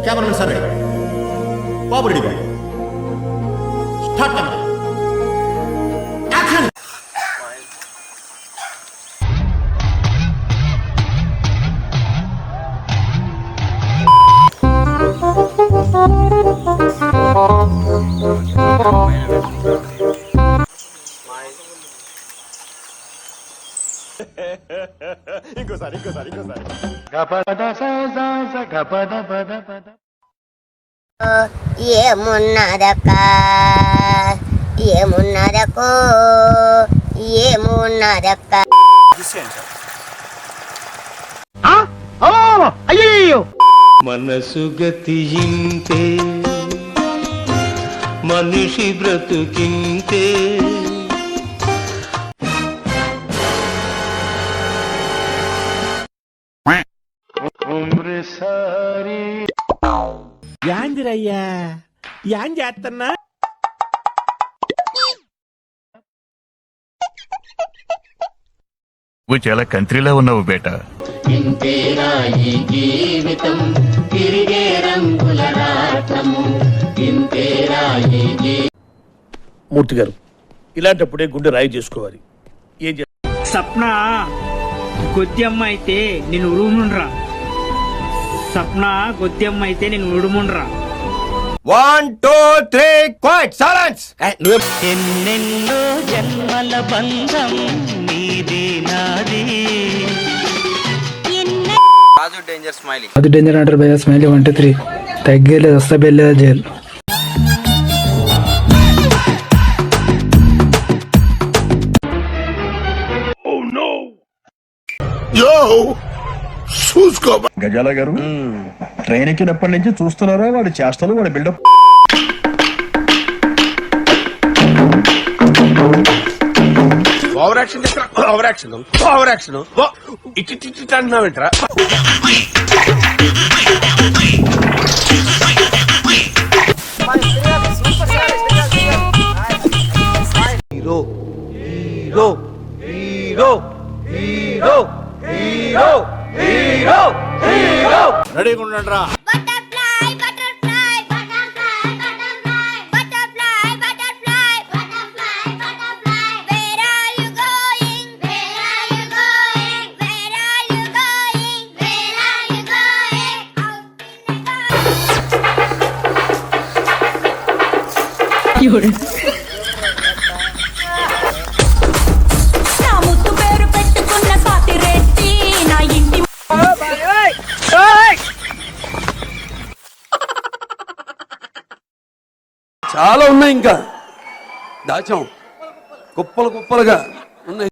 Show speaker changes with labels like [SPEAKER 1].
[SPEAKER 1] Cameramen sir ready, బాబు ready, start camera, action. ఇంకోసారి
[SPEAKER 2] ఏమున్నదక్కా ఏమున్నదకో ఏమున్నదక్కా.
[SPEAKER 3] అయ్యో
[SPEAKER 4] మనసు గతియింతే మనిషి బ్రతుకింతే.
[SPEAKER 3] యాందిరయ్యా యాన్ చేస్తున్నా.
[SPEAKER 5] నువ్వు చాలా కంట్రీలో ఉన్నావు బేటా.
[SPEAKER 4] ఇంతేరా ఈ జీవితం తిరిగే రంగుల రాట్నము. ఇంతేరా ఈ
[SPEAKER 6] మూర్తి గారు, ఇలాంటప్పుడే గుండె రాయి చేసుకోవాలి. ఏం
[SPEAKER 7] సప్న గొద్యమ్మ అయితే నేను ఉరుముండ్రా. సప్న గొద్యమ్మ అయితే నేను ఉడుముండ్రా.
[SPEAKER 1] 1 2 3 క్వైట్ సైలెన్స్.
[SPEAKER 4] ఎన్నెన్నో జన్మల బంధం నీది నాది.
[SPEAKER 8] అది డేంజర్ అంటారు భయ. స్మైలీ 1 2 3 తగ్గలేదు, వస్తా బెల్లే జైలు.
[SPEAKER 6] గజాల గారు ట్రైన్ ఎక్కినప్పటి నుంచి చూస్తున్నారా వాడి చేష్టలు, వాడి బిల్డప్.
[SPEAKER 1] ఓవర్ యాక్షన్ ఇటు అంటున్నావేంట్రా? Hero hero hero hero hero hero hero రెడీగా ఉండండి రా.
[SPEAKER 9] చాలా ఉన్నాయి, ఇంకా దాచాం కుప్పలు కుప్పలుగా.